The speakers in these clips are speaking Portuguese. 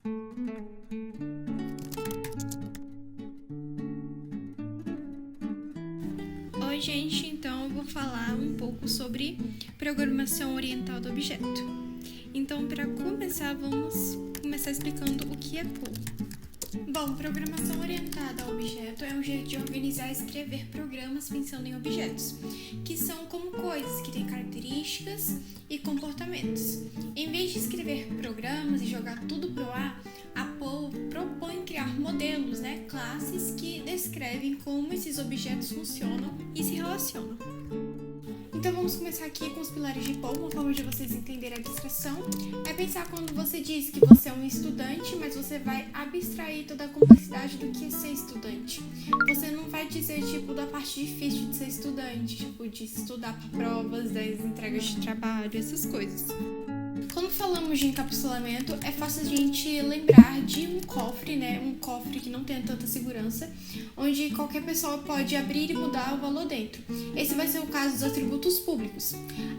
Oi, gente, então eu vou falar um pouco sobre programação orientada a objeto. Então, para começar, vamos começar explicando o que é POO. Bom, programação orientada a objeto é um jeito de organizar e escrever programas pensando em objetos, que são como coisas que têm características e comportamentos. Em vez de escrever programas e jogar tudo pro ar, a POO propõe criar modelos, classes que descrevem como esses objetos funcionam e se relacionam. Então vamos começar aqui com os pilares de POO. Uma forma de vocês entenderem a abstração é pensar quando você diz que você é um estudante, mas você vai abstrair toda a complexidade do que é ser estudante. Você não vai dizer da parte difícil de ser estudante, de estudar para provas, das entregas de trabalho, essas coisas. Quando falamos de encapsulamento, é fácil a gente lembrar de um cofre, um cofre que não tem tanta segurança, onde qualquer pessoa pode abrir e mudar o valor dentro. Esse vai ser o caso dos atributos públicos.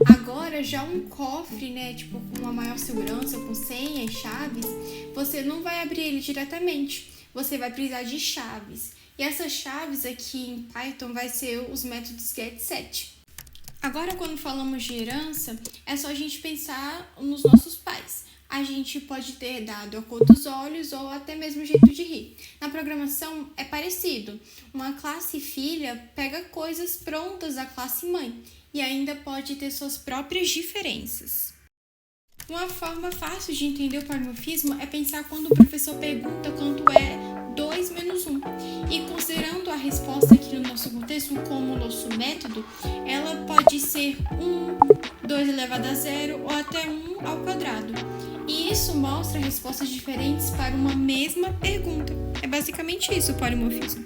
Agora, já um cofre, com uma maior segurança, com senha e chaves, você não vai abrir ele diretamente, você vai precisar de chaves. E essas chaves aqui em Python vai ser os métodos getSet. Agora, quando falamos de herança, é só a gente pensar nos nossos pais. A gente pode ter dado a cor dos olhos ou até mesmo o jeito de rir. Na programação é parecido. Uma classe filha pega coisas prontas da classe mãe e ainda pode ter suas próprias diferenças. Uma forma fácil de entender o polimorfismo é pensar quando o professor pergunta quanto é 2 menos 1. E considerando a resposta aqui no nosso contexto como o nosso método, ela pode ser 1, 2 elevado a 0 ou até 1 ao quadrado. E isso mostra respostas diferentes para uma mesma pergunta. É basicamente isso o polimorfismo.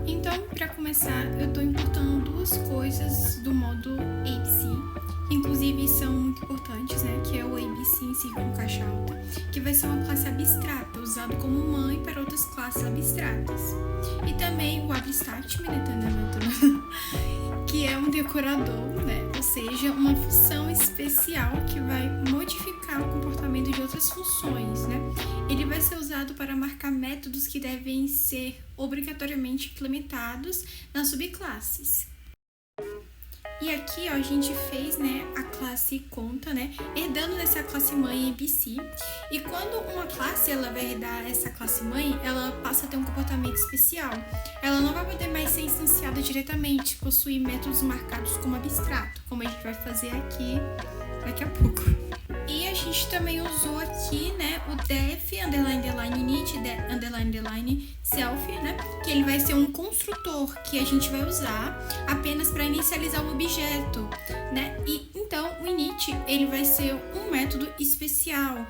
Então, para começar, eu estou importando duas coisas do módulo ABC, que inclusive são muito importantes, que é o ABC em círculo caixa alta, que vai ser uma classe abstrata, usado como mãe para outras classes abstratas. E também o abstract, que é um decorador, ou seja, uma função especial que vai modificar o comportamento de outras funções, Ele vai ser usado para marcar métodos que devem ser obrigatoriamente implementados nas subclasses. E aqui, a gente fez, a classe conta, herdando dessa classe mãe ABC. E quando uma classe, ela vai herdar essa classe mãe, ela passa a ter um comportamento especial. Ela não vai poder mais ser instanciada diretamente, possuir métodos marcados como abstrato, como a gente vai fazer aqui daqui a pouco. E a gente também usou aqui, o def, _init, self, que ele vai ser um construtor que a gente vai usar apenas para inicializar o objeto, E então o init, ele vai ser um método especial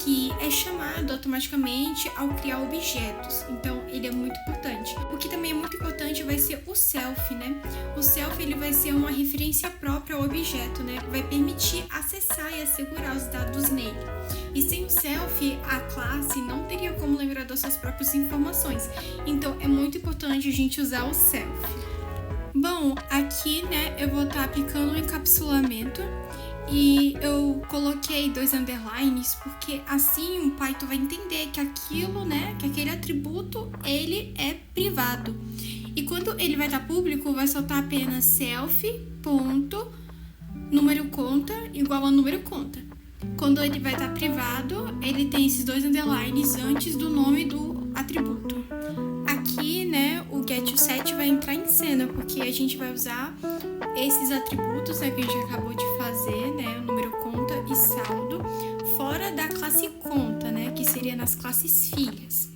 que é chamado automaticamente ao criar objetos. Então ele é muito importante. O que também é muito importante vai ser o self, O self, ele vai ser uma referência própria ao objeto, Vai permitir acessar e assegurar os dados nele. E sem o self, a classe não teria como lembrar das suas próprias informações. Então é muito importante a gente usar o self. Bom, aqui, eu vou estar aplicando um encapsulamento e eu coloquei 2 underlines porque assim o Python vai entender que aquilo, que aquele atributo, ele é privado. E quando ele vai estar público, vai soltar apenas self.número conta igual a número conta. Quando ele vai estar privado, ele tem esses 2 underlines antes do nome do atributo. Aqui, o getSet vai entrar em cena, porque a gente vai usar esses atributos, que a gente acabou de fazer, o número conta e saldo, fora da classe conta, que seria nas classes filhas.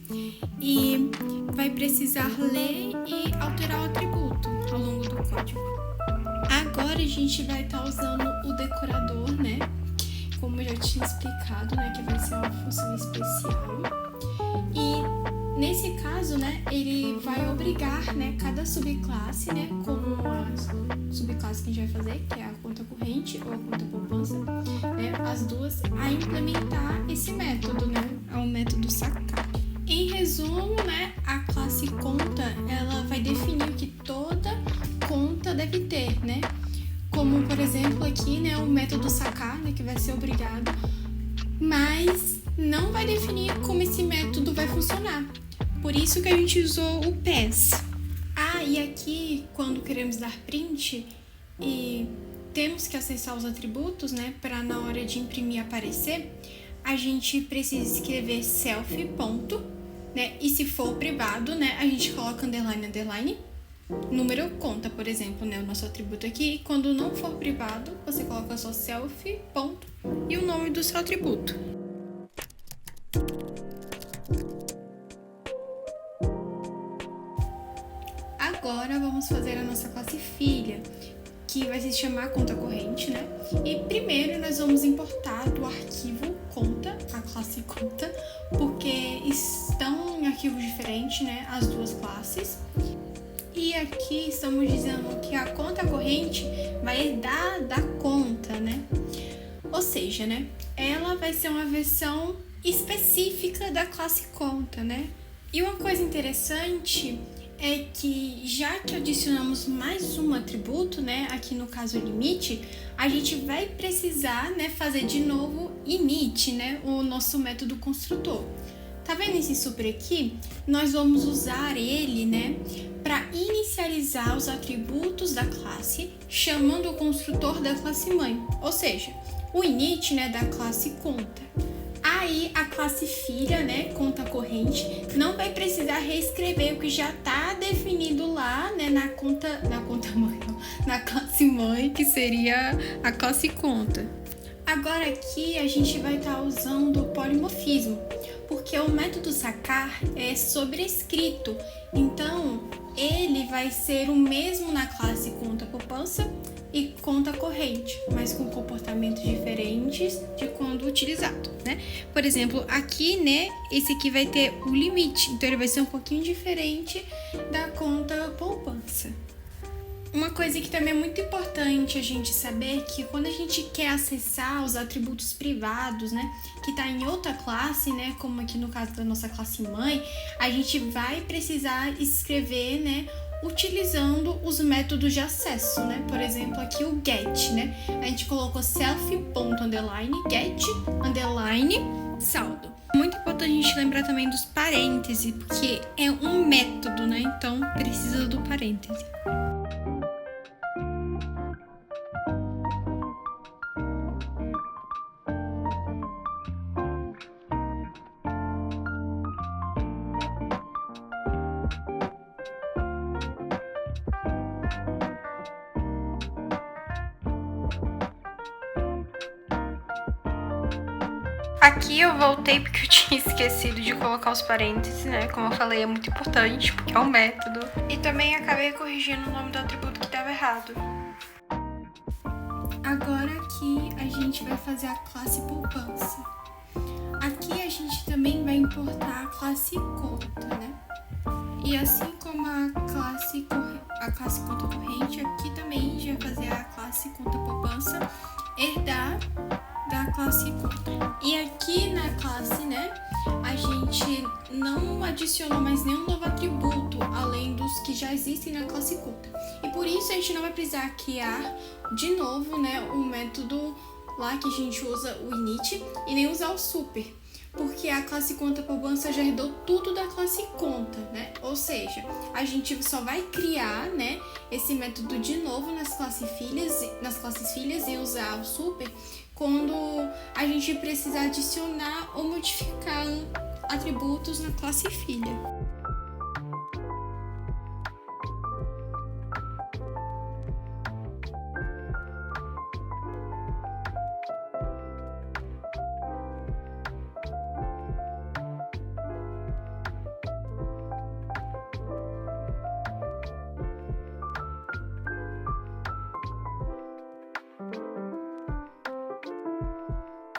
E vai precisar ler e alterar o atributo ao longo do código. Agora a gente vai estar usando o decorador, como eu já tinha explicado, que vai ser uma função especial. E nesse caso, ele vai obrigar, cada subclasse, como a subclasse que a gente vai fazer, que é a conta corrente ou a conta poupança, as duas, a implementar esse método, ao método sacar. Em resumo, né, a classe conta, ela vai definir o que toda conta deve ter, né? Como, por exemplo, aqui, né, o método sacar, né, que vai ser obrigado, mas não vai definir como esse método vai funcionar. Por isso que a gente usou o PES. E aqui, quando queremos dar print e temos que acessar os atributos, né, para na hora de imprimir aparecer, a gente precisa escrever self ponto, né, e se for privado, né, a gente coloca underline, underline, número conta, por exemplo, né, o nosso atributo aqui. Quando não for privado, você coloca só self ponto e o nome do seu atributo. Agora vamos fazer a nossa classe filha, que vai se chamar conta corrente, né? E primeiro nós vamos importar do arquivo conta, a classe conta, porque estão em arquivos diferentes, né? As duas classes. E aqui estamos dizendo que a conta corrente vai herdar da conta, né? Ou seja, né? Ela vai ser uma versão específica da classe conta, né? E uma coisa interessante é que já que adicionamos mais um atributo, né, aqui no caso limite, a gente vai precisar, né, fazer de novo init, né, o nosso método construtor. Tá vendo esse super aqui? Nós vamos usar ele, né, para inicializar os atributos da classe, chamando o construtor da classe mãe, ou seja, o init, né, da classe conta. Aí a classe filha, né, conta corrente, não vai precisar reescrever o que já está definido lá, né, na classe mãe, que seria a classe conta. Agora aqui a gente vai estar usando o polimorfismo, porque o método sacar é sobrescrito, então ele vai ser o mesmo na classe conta poupança e conta corrente, mas com comportamentos diferentes de quando utilizado, né? Por exemplo, aqui, né, esse aqui vai ter o limite, então ele vai ser um pouquinho diferente da conta poupança. Uma coisa que também é muito importante a gente saber é que quando a gente quer acessar os atributos privados, né, que está em outra classe, né, como aqui no caso da nossa classe mãe, a gente vai precisar escrever, né, utilizando os métodos de acesso, né? Por exemplo, aqui o get, né? A gente colocou self.underline get underline saldo. Muito importante a gente lembrar também dos parênteses, porque é um método, né? Então precisa do parêntese. Aqui eu voltei porque eu tinha esquecido de colocar os parênteses, né? Como eu falei, é muito importante, porque é um método. E também acabei corrigindo o nome do atributo que estava errado. Agora aqui a gente vai fazer a classe poupança. Aqui a gente também vai importar a classe conta, né? E assim como a classe conta corrente, aqui também a gente vai fazer a classe conta poupança herdar da classe conta. E aqui na classe, né, a gente não adicionou mais nenhum novo atributo, além dos que já existem na classe conta. E por isso a gente não vai precisar criar de novo, né, o método lá que a gente usa o init e nem usar o super, porque a classe conta poupança já herdou tudo da classe conta, né? Ou seja, a gente só vai criar, né, esse método de novo nas classes filhas e usar o super quando a gente precisar adicionar ou modificar atributos na classe filha.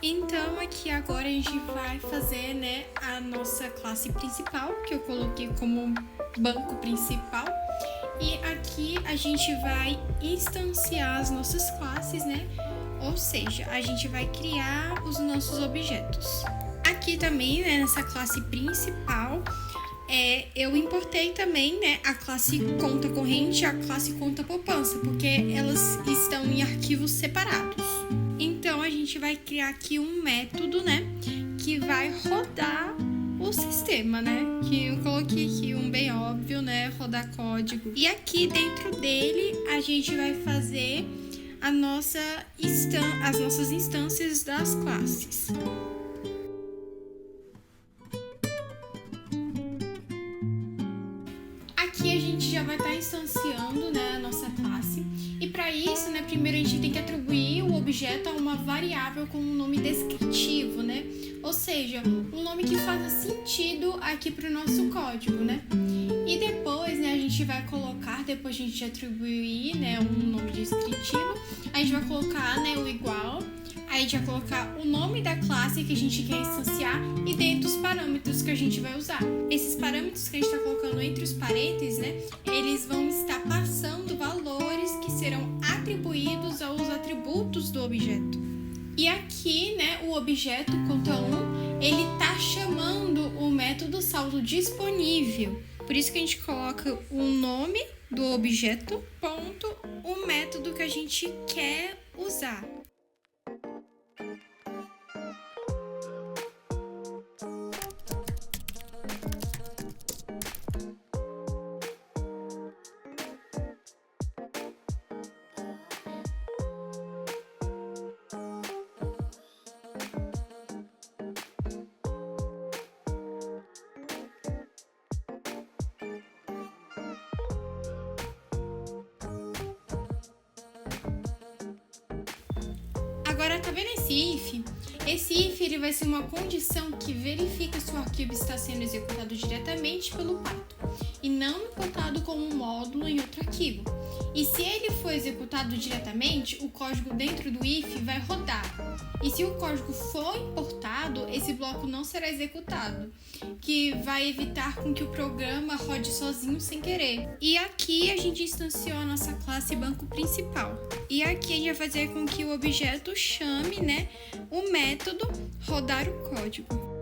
Então aqui agora a gente vai fazer, né, a nossa classe principal, que eu coloquei como banco principal. E aqui a gente vai instanciar as nossas classes, né? Ou seja, a gente vai criar os nossos objetos. Aqui aqui também, né, nessa classe principal, eu importei também, né, a classe conta corrente e a classe conta poupança, porque elas estão em arquivos separados. Então, a gente vai criar aqui um método, né, que vai rodar o sistema, né, que eu coloquei aqui um bem óbvio, né, rodar código. E aqui dentro dele, a gente vai fazer as nossas instâncias das classes. Aqui a gente já vai estar instanciando, né, a nossa classe. E para isso, né, primeiro a gente tem que atribuir o objeto a uma variável com um nome descritivo, né? Ou seja, um nome que faça sentido aqui para o nosso código, né? E depois, né, a gente vai colocar, depois de a gente atribuir, né, um nome descritivo, a gente vai colocar, né, o igual. Aí a gente vai colocar o nome da classe que a gente quer instanciar e dentro os parâmetros que a gente vai usar. Esses parâmetros que a gente está colocando entre os parênteses, né, eles vão estar passando valores que serão atribuídos aos atributos do objeto. E aqui, né, o objeto conta1, ele está chamando o método saldo disponível. Por isso que a gente coloca o nome do objeto, ponto, o método que a gente quer usar. Agora, tá vendo esse if? Esse if ele vai ser uma condição que verifica se o arquivo está sendo executado diretamente pelo Python e não importado como um módulo em outro arquivo. E se ele for executado diretamente, o código dentro do if vai rodar. E se o código for importado, esse bloco não será executado, que vai evitar com que o programa rode sozinho sem querer. E aqui a gente instanciou a nossa classe banco principal. E aqui a gente vai fazer com que o objeto chame, né, o método rodar o código.